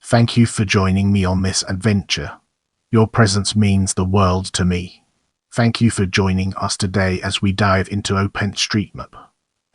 Thank you for joining me on this adventure. Your presence means the world to me. Thank you for joining us today as we dive into OpenStreetMap.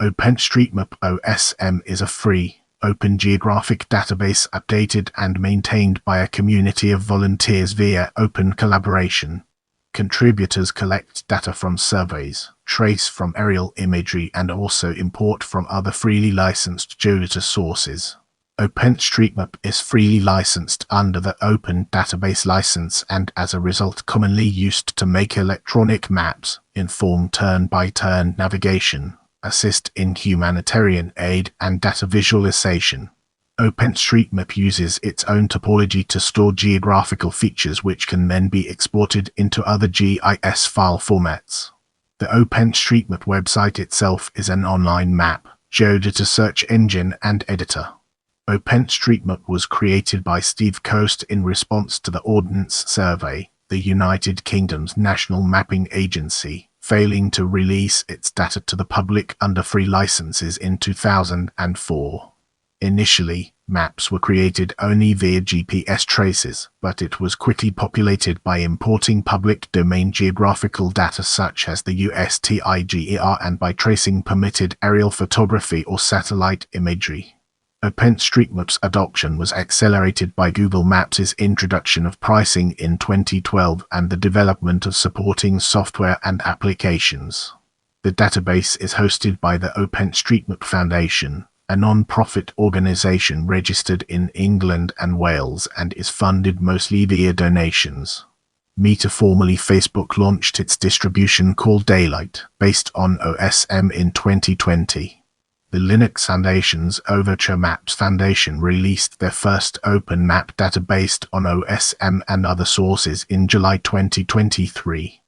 OpenStreetMap OSM is a free, open geographic database updated and maintained by a community of volunteers via open collaboration. Contributors collect data from surveys, trace from aerial imagery, and also import from other freely licensed geodata sources. OpenStreetMap is freely licensed under the Open Database License and as a result commonly used to make electronic maps, inform turn-by-turn navigation, assist in humanitarian aid and data visualization. OpenStreetMap uses its own topology to store geographical features which can then be exported into other GIS file formats. The OpenStreetMap website itself is an online map, geodata search engine and editor. OpenStreetMap was created by Steve Coast in response to the Ordnance Survey, the United Kingdom's national mapping agency, failing to release its data to the public under free licenses in 2004. Initially, maps were created only via GPS traces, but it was quickly populated by importing public domain geographical data such as the USTIGER and by tracing permitted aerial photography or satellite imagery. OpenStreetMap's adoption was accelerated by Google Maps' introduction of pricing in 2012 and the development of supporting software and applications. The database is hosted by the OpenStreetMap Foundation, a non-profit organization registered in England and Wales and is funded mostly via donations. Meta, formerly Facebook, launched its distribution called Daylight, based on OSM in 2020. The Linux Foundation's Overture Maps Foundation released their first open map data based on OSM and other sources in July 2023.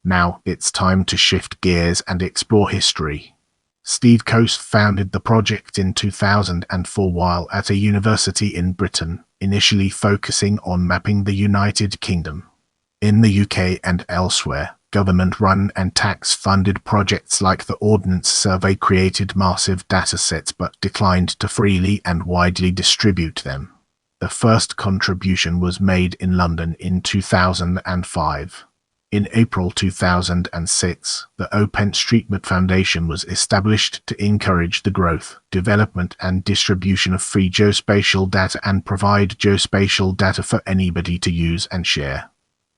Now it's time to shift gears and explore history. Steve Coast founded the project in 2004 while at a university in Britain, initially focusing on mapping the United Kingdom. In the UK and elsewhere, government-run and tax-funded projects like the Ordnance Survey created massive datasets but declined to freely and widely distribute them. The first contribution was made in London in 2005. In April 2006, the OpenStreetMap Foundation was established to encourage the growth, development and distribution of free geospatial data and provide geospatial data for anybody to use and share.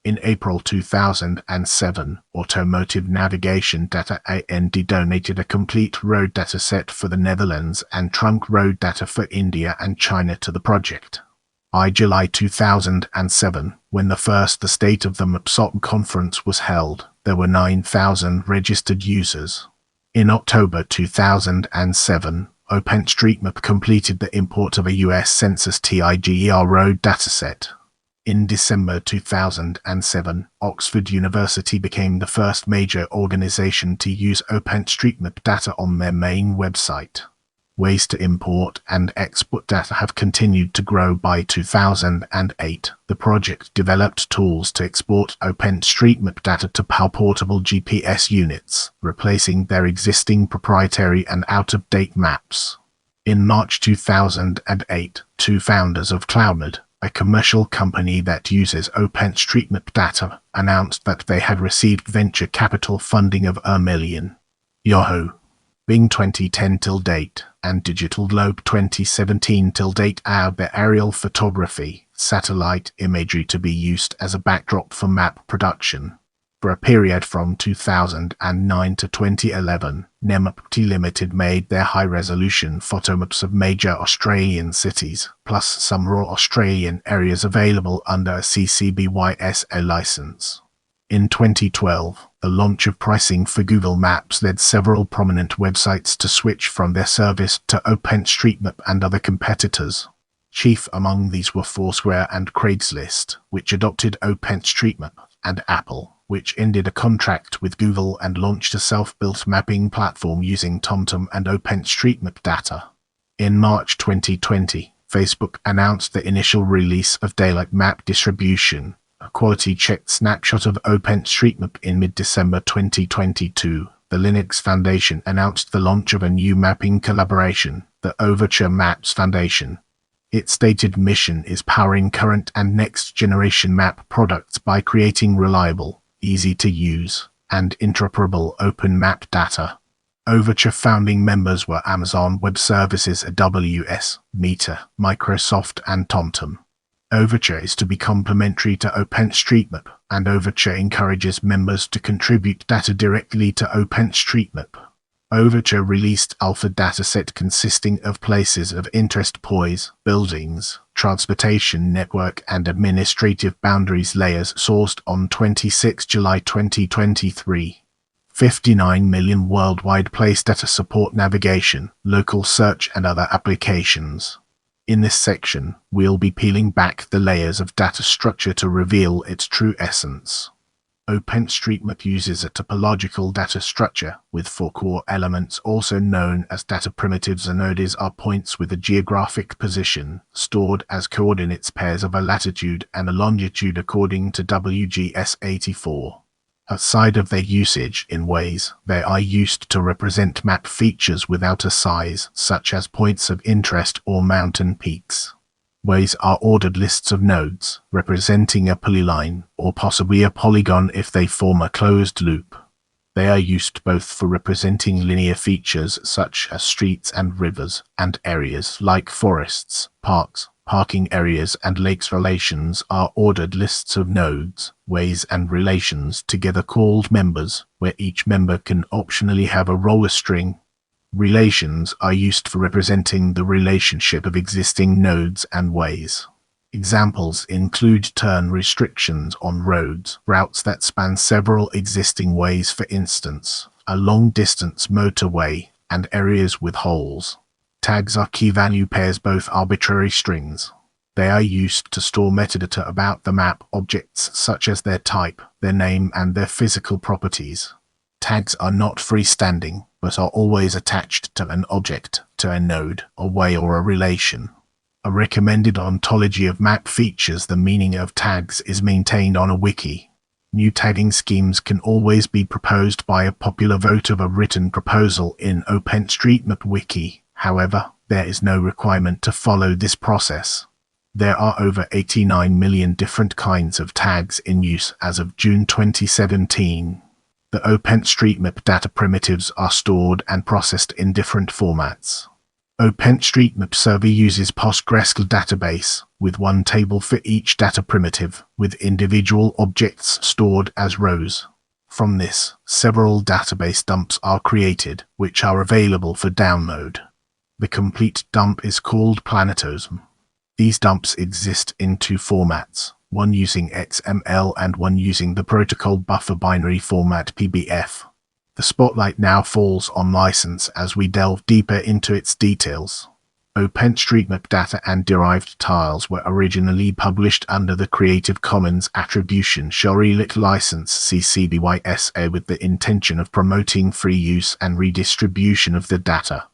In April 2007, Automotive Navigation Data AND donated a complete road dataset for the Netherlands and trunk road data for India and China to the project. By July 2007, when the State of the MapSoc conference was held, there were 9,000 registered users. In October 2007, OpenStreetMap completed the import of a US Census TIGER road dataset. In December 2007, Oxford University became the first major organization to use OpenStreetMap data on their main website. Ways to import and export data have continued to grow. By 2008, the project developed tools to export OpenStreetMap data to portable GPS units, replacing their existing proprietary and out-of-date maps. In March 2008, two founders of CloudNode, a commercial company that uses OpenStreetMap data, announced that they had received venture capital funding of $1 million. Yahoo! Bing 2010 till date, and Digital Globe 2017 till date add their aerial photography, satellite imagery to be used as a backdrop for map production. For a period from 2009 to 2011, Nemapty Limited made their high-resolution photomaps of major Australian cities, plus some raw Australian areas available under a CC BY-SA license. In 2012, the launch of pricing for Google Maps led several prominent websites to switch from their service to OpenStreetMap and other competitors. Chief among these were Foursquare and Craigslist, which adopted OpenStreetMap, and Apple, which ended a contract with Google and launched a self-built mapping platform using TomTom and OpenStreetMap data. In March 2020, Facebook announced the initial release of Daylight Map Distribution, a quality-checked snapshot of OpenStreetMap in mid-December 2022. The Linux Foundation announced the launch of a new mapping collaboration, the Overture Maps Foundation. Its stated mission is powering current and next-generation map products by creating reliable, easy-to-use, and interoperable open map data. Overture founding members were Amazon Web Services, AWS, Meta, Microsoft, and TomTom. Overture is to be complementary to OpenStreetMap, and Overture encourages members to contribute data directly to OpenStreetMap. Overture released alpha dataset consisting of places of interest POIs, buildings, transportation network and administrative boundaries layers sourced on 26 July 2023. 59 million worldwide place data support navigation, local search and other applications. In this section, we'll be peeling back the layers of data structure to reveal its true essence. OpenStreetMap uses a topological data structure with 4 core elements, also known as data primitives. Nodes are points with a geographic position, stored as coordinates pairs of a latitude and a longitude according to WGS84. Outside of their usage in ways, they are used to represent map features without a size, such as points of interest or mountain peaks. Ways are ordered lists of nodes, representing a polyline, or possibly a polygon if they form a closed loop. They are used both for representing linear features such as streets and rivers, and areas like forests, parks, parking areas and lakes. Relations are ordered lists of nodes, ways and relations together called members, where each member can optionally have a roller string. Relations are used for representing the relationship of existing nodes and ways. Examples include turn restrictions on roads, routes that span several existing ways, for instance, a long-distance motorway, and areas with holes. Tags are key-value pairs, both arbitrary strings. They are used to store metadata about the map objects such as their type, their name, and their physical properties. Tags are not freestanding, but are always attached to an object, to a node, a way, or a relation. A recommended ontology of map features. The meaning of tags is maintained on a wiki. New tagging schemes can always be proposed by a popular vote of a written proposal in OpenStreetMap wiki. However, there is no requirement to follow this process. There are over 89 million different kinds of tags in use as of June 2017. The OpenStreetMap data primitives are stored and processed in different formats. OpenStreetMap server uses PostgreSQL database, with one table for each data primitive, with individual objects stored as rows. From this, several database dumps are created, which are available for download. The complete dump is called Planetosm. These dumps exist in 2 formats, one using XML and one using the protocol buffer binary format PBF. The spotlight now falls on license as we delve deeper into its details. OpenStreetMap data and derived tiles were originally published under the Creative Commons Attribution Share Alike license CC BY SA with the intention of promoting free use and redistribution of the data.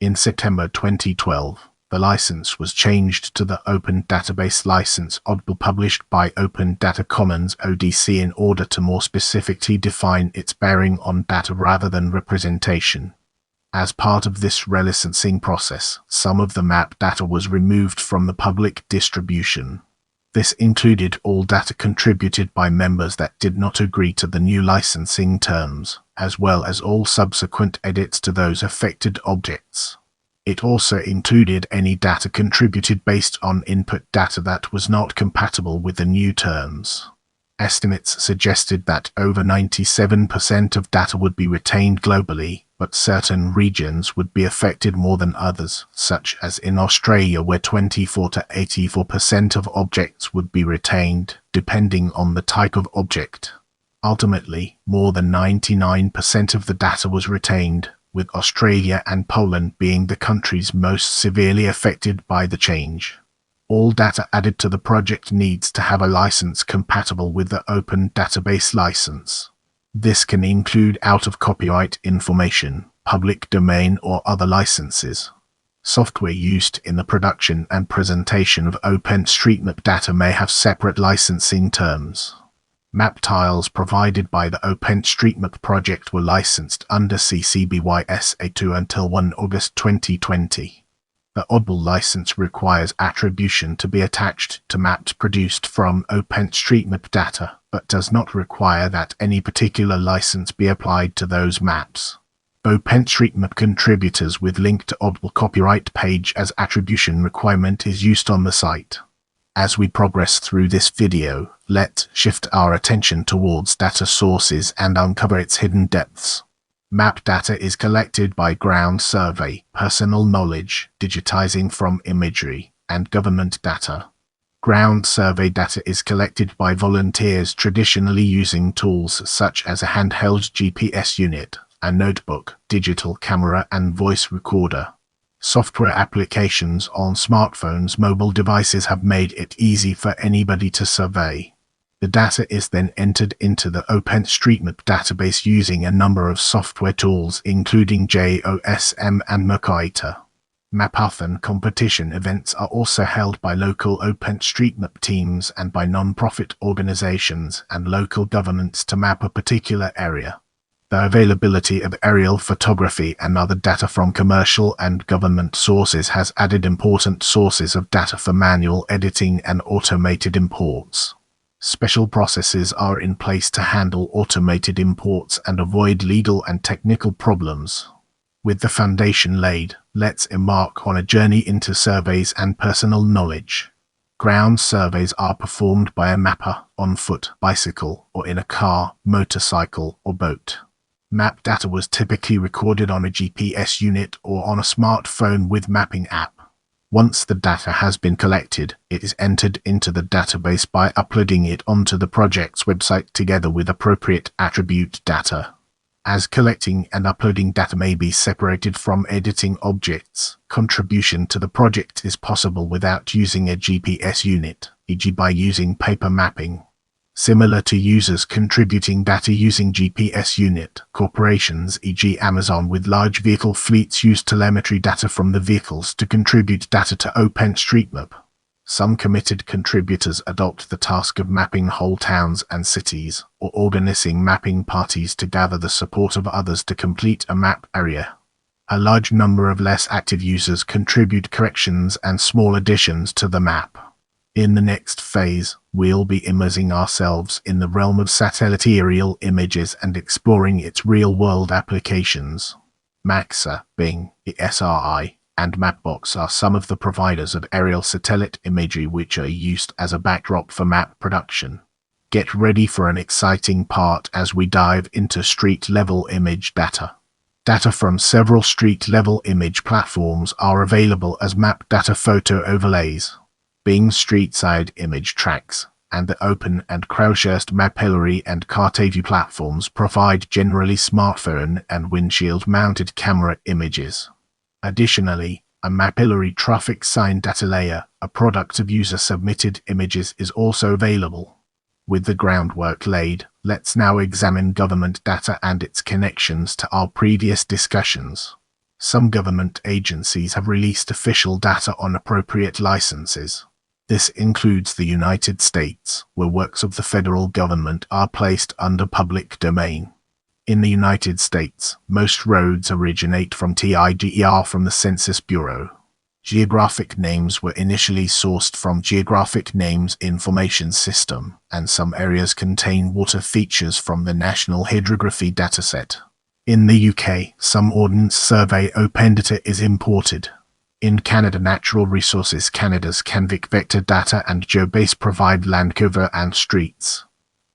In September 2012, the license was changed to the Open Database License ODBL published by Open Data Commons ODC in order to more specifically define its bearing on data rather than representation. As part of this relicensing process, some of the map data was removed from the public distribution. This included all data contributed by members that did not agree to the new licensing terms, as well as all subsequent edits to those affected objects. It also included any data contributed based on input data that was not compatible with the new terms. Estimates suggested that over 97% of data would be retained globally, but certain regions would be affected more than others, such as in Australia where 24 to 84% of objects would be retained, depending on the type of object. Ultimately, more than 99% of the data was retained, with Australia and Poland being the countries most severely affected by the change. All data added to the project needs to have a license compatible with the Open Database License. This can include out-of-copyright information, public domain or other licenses. Software used in the production and presentation of OpenStreetMap data may have separate licensing terms. Map tiles provided by the OpenStreetMap project were licensed under CC BY SA 2 until 1 August 2020. The Audible license requires attribution to be attached to maps produced from OpenStreetMap data, but does not require that any particular license be applied to those maps. OpenStreetMap contributors with link to Audible copyright page as attribution requirement is used on the site. As we progress through this video, let's shift our attention towards data sources and uncover its hidden depths. Map data is collected by ground survey, personal knowledge, digitizing from imagery, and government data. Ground survey data is collected by volunteers traditionally using tools such as a handheld GPS unit, a notebook, digital camera, and voice recorder. Software applications on smartphones, mobile devices have made it easy for anybody to survey. The data is then entered into the OpenStreetMap database using a number of software tools including JOSM and Mercator. Mapathon competition events are also held by local OpenStreetMap teams and by non-profit organizations and local governments to map a particular area. The availability of aerial photography and other data from commercial and government sources has added important sources of data for manual editing and automated imports. Special processes are in place to handle automated imports and avoid legal and technical problems. With the foundation laid, let's embark on a journey into surveys and personal knowledge. Ground surveys are performed by a mapper on foot, bicycle, or in a car, motorcycle, or boat. Map data was typically recorded on a GPS unit or on a smartphone with mapping app. Once the data has been collected, it is entered into the database by uploading it onto the project's website together with appropriate attribute data. As collecting and uploading data may be separated from editing objects, contribution to the project is possible without using a GPS unit, e.g. by using paper mapping. Similar to users contributing data using GPS unit, corporations e.g. Amazon with large vehicle fleets use telemetry data from the vehicles to contribute data to OpenStreetMap. Some committed contributors adopt the task of mapping whole towns and cities, or organizing mapping parties to gather the support of others to complete a map area. A large number of less active users contribute corrections and small additions to the map. In the next phase, we'll be immersing ourselves in the realm of satellite aerial images and exploring its real-world applications. Maxa, Bing, ESRI, and Mapbox are some of the providers of aerial satellite imagery which are used as a backdrop for map production. Get ready for an exciting part as we dive into street-level image data. Data from several street-level image platforms are available as map data photo overlays. Bing Street-Side Image Tracks, and the open and crowdsourced Mapillary and Cartaview platforms provide generally smartphone and windshield-mounted camera images. Additionally, a Mapillary traffic sign data layer, a product of user-submitted images, is also available. With the groundwork laid, let's now examine government data and its connections to our previous discussions. Some government agencies have released official data on appropriate licenses. This includes the United States, where works of the federal government are placed under public domain. In the United States, most roads originate from TIGER from the Census Bureau. Geographic names were initially sourced from Geographic Names Information System, and some areas contain water features from the National Hydrography Dataset. In the UK, some Ordnance Survey open data is imported. In Canada, Natural Resources Canada's Canvic vector data and GeoBase provide land cover and streets.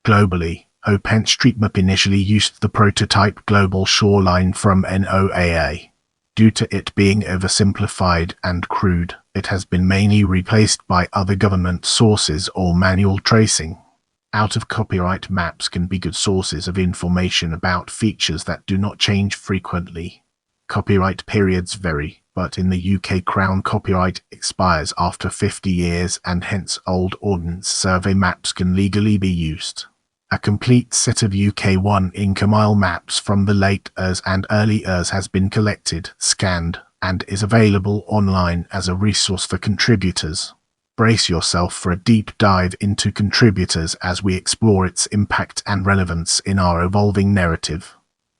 Globally, OpenStreetMap initially used the prototype global shoreline from NOAA. Due to it being oversimplified and crude, it has been mainly replaced by other government sources or manual tracing. Out-of-copyright maps can be good sources of information about features that do not change frequently. Copyright periods vary, but in the UK Crown copyright expires after 50 years and hence old Ordnance Survey maps can legally be used. A complete set of UK 1 Inca-mile maps from the late ERS and early ERS has been collected, scanned, and is available online as a resource for contributors. Brace yourself for a deep dive into contributors as we explore its impact and relevance in our evolving narrative.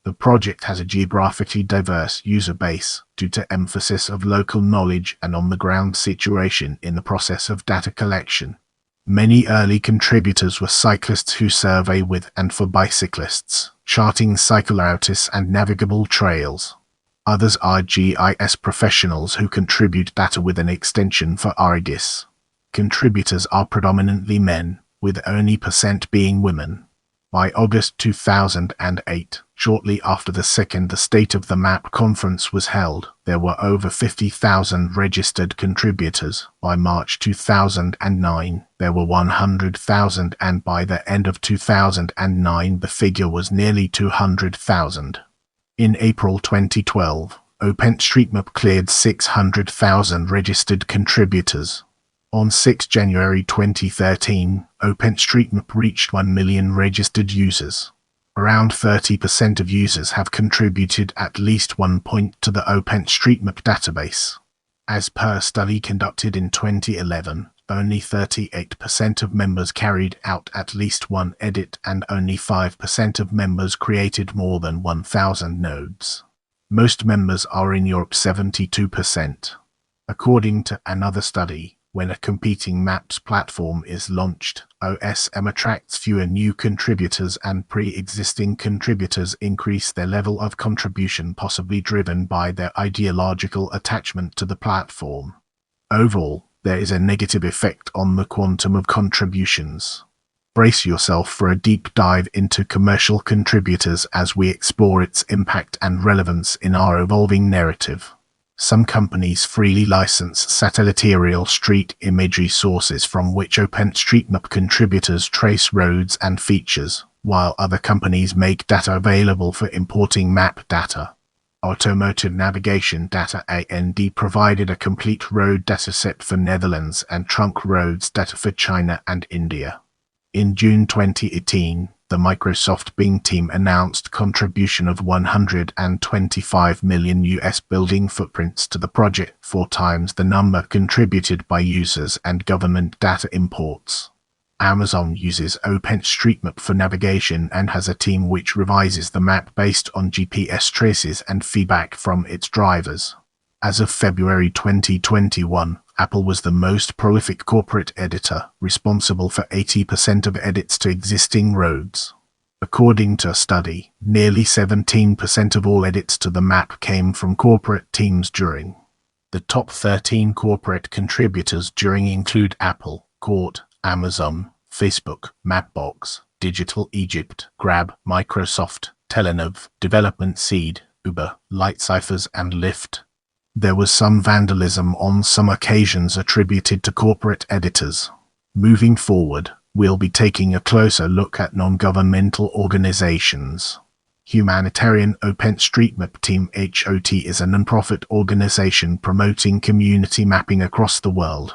The project has a geographically diverse user base due to emphasis of local knowledge and on-the-ground situation in the process of data collection. Many early contributors were cyclists who survey with and for bicyclists, charting cycle routes and navigable trails. Others are GIS professionals who contribute data with an extension for ARGIS. Contributors are predominantly men, with only % being women. By August 2008, shortly after the second State of the Map conference was held, there were over 50,000 registered contributors. By March 2009, there were 100,000, and by the end of 2009 the figure was nearly 200,000. In April 2012, OpenStreetMap cleared 600,000 registered contributors. On 6 January 2013, OpenStreetMap reached 1 million registered users. Around 30% of users have contributed at least 1 point to the OpenStreetMap database. As per a study conducted in 2011, only 38% of members carried out at least one edit and only 5% of members created more than 1,000 nodes. Most members are in Europe, 72%. According to another study, when a competing maps platform is launched, OSM attracts fewer new contributors and pre-existing contributors increase their level of contribution, possibly driven by their ideological attachment to the platform. Overall, there is a negative effect on the quantum of contributions. Brace yourself for a deep dive into commercial contributors as we explore its impact and relevance in our evolving narrative. Some companies freely license satellite street imagery sources from which OpenStreetMap contributors trace roads and features, while other companies make data available for importing map data. Automotive navigation data AND provided a complete road dataset for Netherlands and trunk roads data for China and India. In June 2018, the Microsoft Bing team announced contribution of 125 million US building footprints to the project, 4 times the number contributed by users and government data imports. Amazon uses OpenStreetMap for navigation and has a team which revises the map based on GPS traces and feedback from its drivers. As of February 2021, Apple was the most prolific corporate editor, responsible for 80% of edits to existing roads. According to a study, nearly 17% of all edits to the map came from corporate teams during. The top 13 corporate contributors during include Apple, Court, Amazon, Facebook, Mapbox, Digital Egypt, Grab, Microsoft, Telenov, Development Seed, Uber, Lightcyphers and Lyft. There was some vandalism on some occasions attributed to corporate editors. Moving forward, we'll be taking a closer look at non-governmental organizations. Humanitarian OpenStreetMap Team HOT is a non-profit organization promoting community mapping across the world.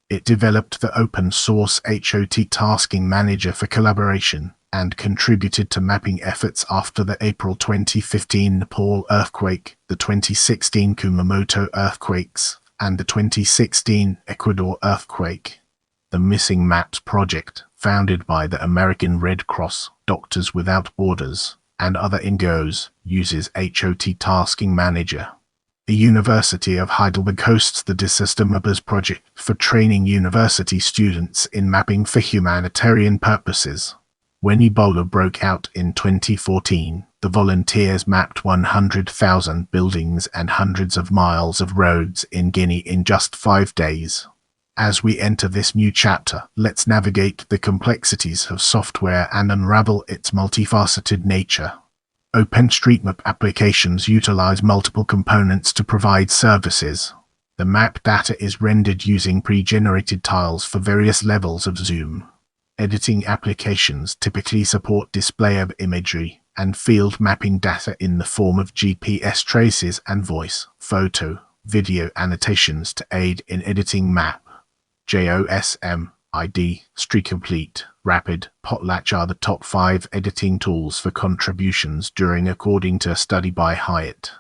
It developed the open-source HOT Tasking Manager for collaboration and contributed to mapping efforts after the April 2015 Nepal earthquake, the 2016 Kumamoto earthquakes, and the 2016 Ecuador earthquake. The Missing Maps project, founded by the American Red Cross, Doctors Without Borders, and other NGOs, uses HOT Tasking Manager. The University of Heidelberg hosts the Mappers project for training university students in mapping for humanitarian purposes. When Ebola broke out in 2014, the volunteers mapped 100,000 buildings and hundreds of miles of roads in Guinea in just 5 days. As we enter this new chapter, let's navigate the complexities of software and unravel its multifaceted nature. OpenStreetMap applications utilize multiple components to provide services. The map data is rendered using pre-generated tiles for various levels of zoom. Editing applications typically support display of imagery and field mapping data in the form of GPS traces and voice, photo, video annotations to aid in editing map. JOSM, ID, StreetComplete, Rapid, Potlatch are the top 5 editing tools for contributions according to a study by Hyatt.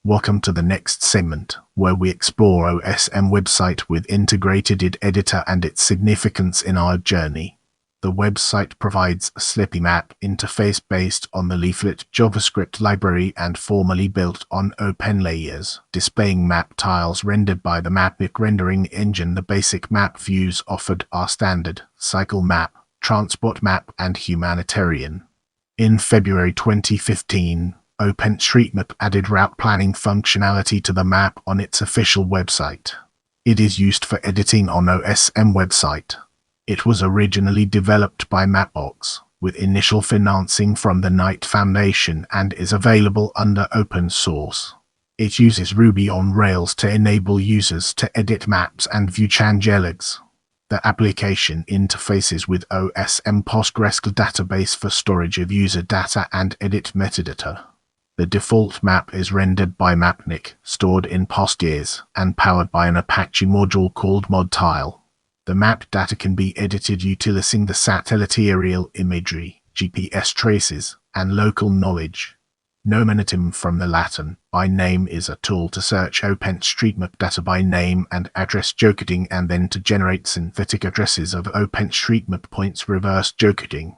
Welcome to the next segment, where we explore OSM website with integrated editor and its significance in our journey. The website provides a Slippy map interface based on the Leaflet JavaScript library and formally built on OpenLayers, displaying map tiles rendered by the Mapic rendering engine. The basic map views offered are standard, cycle map, transport map, and humanitarian. In February 2015, OpenStreetMap added route planning functionality to the map on its official website. It is used for editing on OSM website. It was originally developed by Mapbox, with initial financing from the Knight Foundation, and is available under open source. It uses Ruby on Rails to enable users to edit maps and view changellogs. The application interfaces with OSM PostgreSQL database for storage of user data and edit metadata. The default map is rendered by Mapnik, stored in Postgres, and powered by an Apache module called ModTile. The map data can be edited utilizing the satellite aerial imagery, GPS traces, and local knowledge. Nominatim from the Latin, by name, is a tool to search OpenStreetMap data by name and address geocoding, and then to generate synthetic addresses of OpenStreetMap points. Reverse geocoding.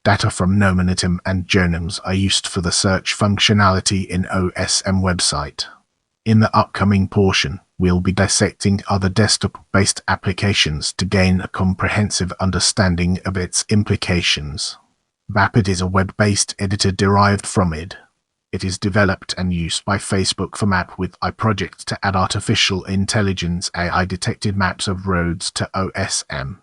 Data from nominatim and geonyms are used for the search functionality in OSM website. In the upcoming portion, we'll be dissecting other desktop-based applications to gain a comprehensive understanding of its implications. Vapid is a web-based editor derived from id. It is developed and used by Facebook for Map with I project to add artificial intelligence AI-detected maps of roads to OSM.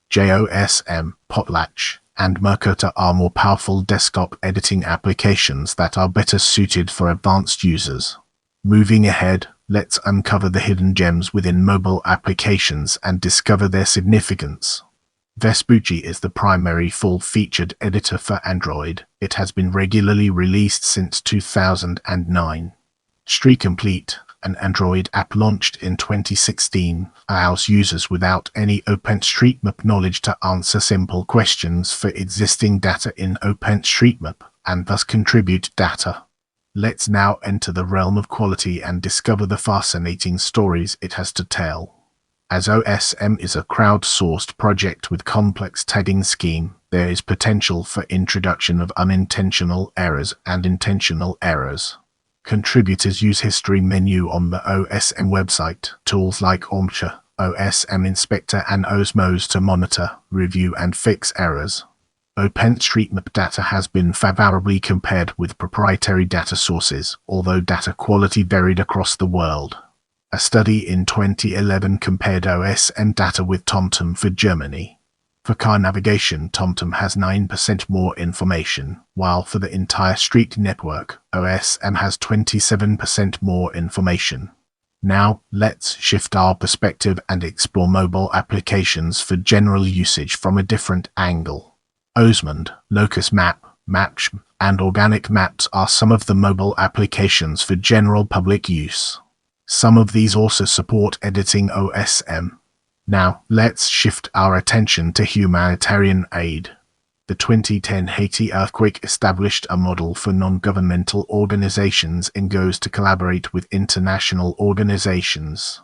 JOSM, Potlatch, and Mercator are more powerful desktop editing applications that are better suited for advanced users. Moving ahead, let's uncover the hidden gems within mobile applications and discover their significance. Vespucci is the primary full-featured editor for Android. It has been regularly released since 2009. StreetComplete, an Android app launched in 2016, allows users without any OpenStreetMap knowledge to answer simple questions for existing data in OpenStreetMap, and thus contribute data. Let's now enter the realm of quality and discover the fascinating stories it has to tell. As OSM is a crowd-sourced project with complex tagging scheme, there is potential for introduction of unintentional errors and intentional errors. Contributors use history menu on the OSM website, tools like OMCHA, OSM Inspector, and Osmose to monitor, review, and fix errors. OpenStreetMap data has been favorably compared with proprietary data sources, although data quality varied across the world. A study in 2011 compared OSM data with TomTom for Germany. For car navigation, TomTom has 9% more information, while for the entire street network, OSM has 27% more information. Now, let's shift our perspective and explore mobile applications for general usage from a different angle. Osmond, Locus Map, Mapsh, and Organic Maps are some of the mobile applications for general public use. Some of these also support editing OSM. Now, let's shift our attention to humanitarian aid. The 2010 Haiti earthquake established a model for non-governmental organizations and goes to collaborate with international organizations.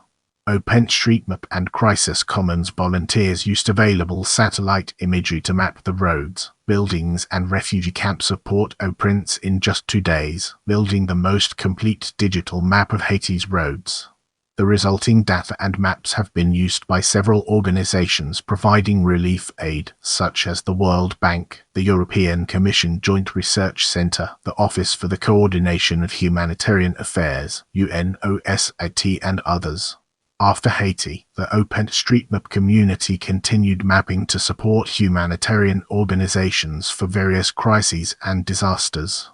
OpenStreetMap and Crisis Commons volunteers used available satellite imagery to map the roads, buildings, and refugee camps of Port-au-Prince in just 2 days, building the most complete digital map of Haiti's roads. The resulting data and maps have been used by several organizations providing relief aid, such as the World Bank, the European Commission Joint Research Center, the Office for the Coordination of Humanitarian Affairs, UNOSIT, and others. After Haiti, the OpenStreetMap community continued mapping to support humanitarian organizations for various crises and disasters.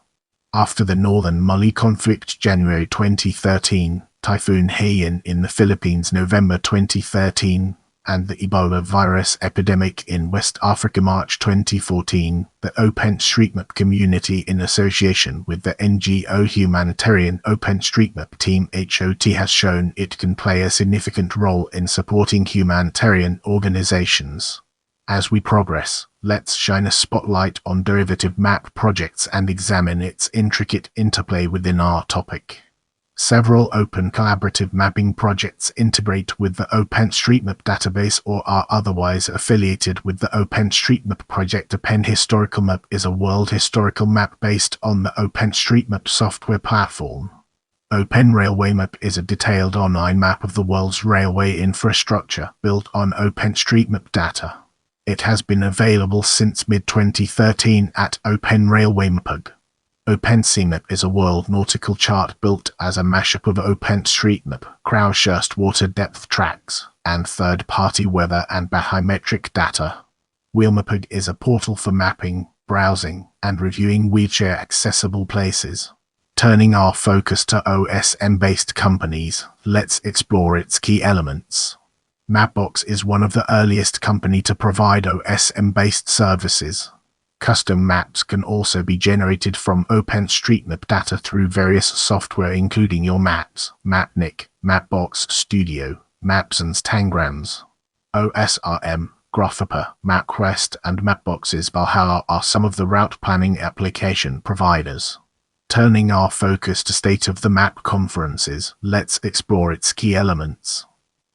After the northern Mali conflict January 2013, Typhoon Haiyan in the Philippines November 2013, and the Ebola virus epidemic in West Africa March 2014, the OpenStreetMap community, in association with the NGO Humanitarian OpenStreetMap Team HOT, has shown it can play a significant role in supporting humanitarian organizations. As we progress, let's shine a spotlight on derivative map projects and examine its intricate interplay within our topic. Several open collaborative mapping projects integrate with the OpenStreetMap database or are otherwise affiliated with the OpenStreetMap project. Open Historical Map is a world historical map based on the OpenStreetMap software platform. Open Railway Map is a detailed online map of the world's railway infrastructure built on OpenStreetMap data. It has been available since mid-2013 at OpenRailwayMap. OpenSeaMap is a world nautical chart built as a mashup of OpenStreetMap, crowdsourced water depth tracks, and third-party weather and bathymetric data. Wheelmapg is a portal for mapping, browsing, and reviewing wheelchair-accessible places. Turning our focus to OSM-based companies, let's explore its key elements. Mapbox is one of the earliest companies to provide OSM-based services. Custom maps can also be generated from OpenStreetMap data through various software including Your Maps, Mapnik, Mapbox Studio, Maps and Tangrams. OSRM, Graphiper, MapQuest and Mapbox's Valhalla are some of the route planning application providers. Turning our focus to State of the Map conferences, let's explore its key elements.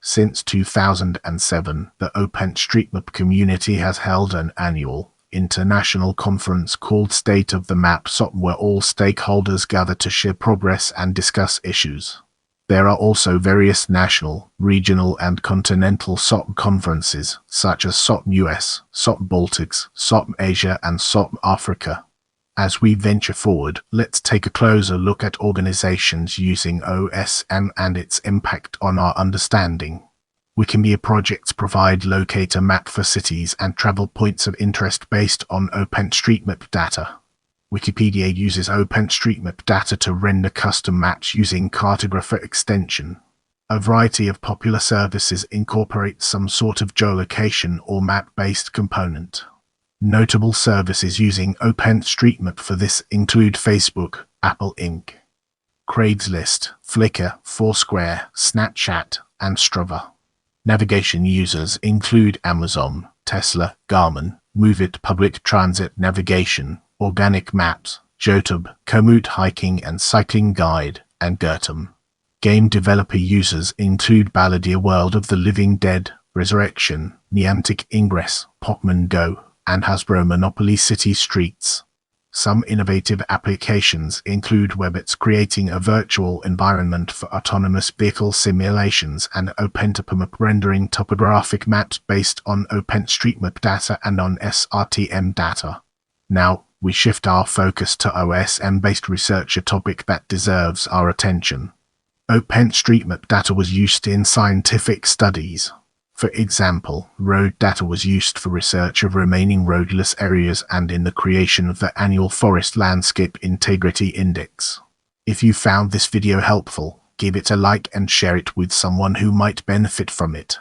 Since 2007, the OpenStreetMap community has held an annual international conference called State of the Map SOP, where all stakeholders gather to share progress and discuss issues. There are also various national, regional and continental SOP conferences, such as SOP US, SOP Baltics, SOP Asia and SOP Africa. As we venture forward, let's take a closer look at organizations using OSM and its impact on our understanding. Wikimedia projects provide locator map for cities and travel points of interest based on OpenStreetMap data. Wikipedia uses OpenStreetMap data to render custom maps using cartographer extension. A variety of popular services incorporate some sort of geolocation or map-based component. Notable services using OpenStreetMap for this include Facebook, Apple Inc., Craigslist, Flickr, Foursquare, Snapchat, and Strava. Navigation users include Amazon, Tesla, Garmin, MoveIt Public Transit Navigation, Organic Maps, Jotub, Komoot Hiking and Cycling Guide, and Gertum. Game developer users include Balladeer World of the Living Dead, Resurrection, Niantic Ingress, Pokemon Go, and Hasbro Monopoly City Streets. Some innovative applications include Webbits creating a virtual environment for autonomous vehicle simulations and OpenTopMap rendering topographic maps based on OpenStreetMap data and on SRTM data. Now, we shift our focus to OSM-based research, a topic that deserves our attention. OpenStreetMap data was used in scientific studies. For example, road data was used for research of remaining roadless areas and in the creation of the annual Forest Landscape Integrity Index. If you found this video helpful, give it a like and share it with someone who might benefit from it.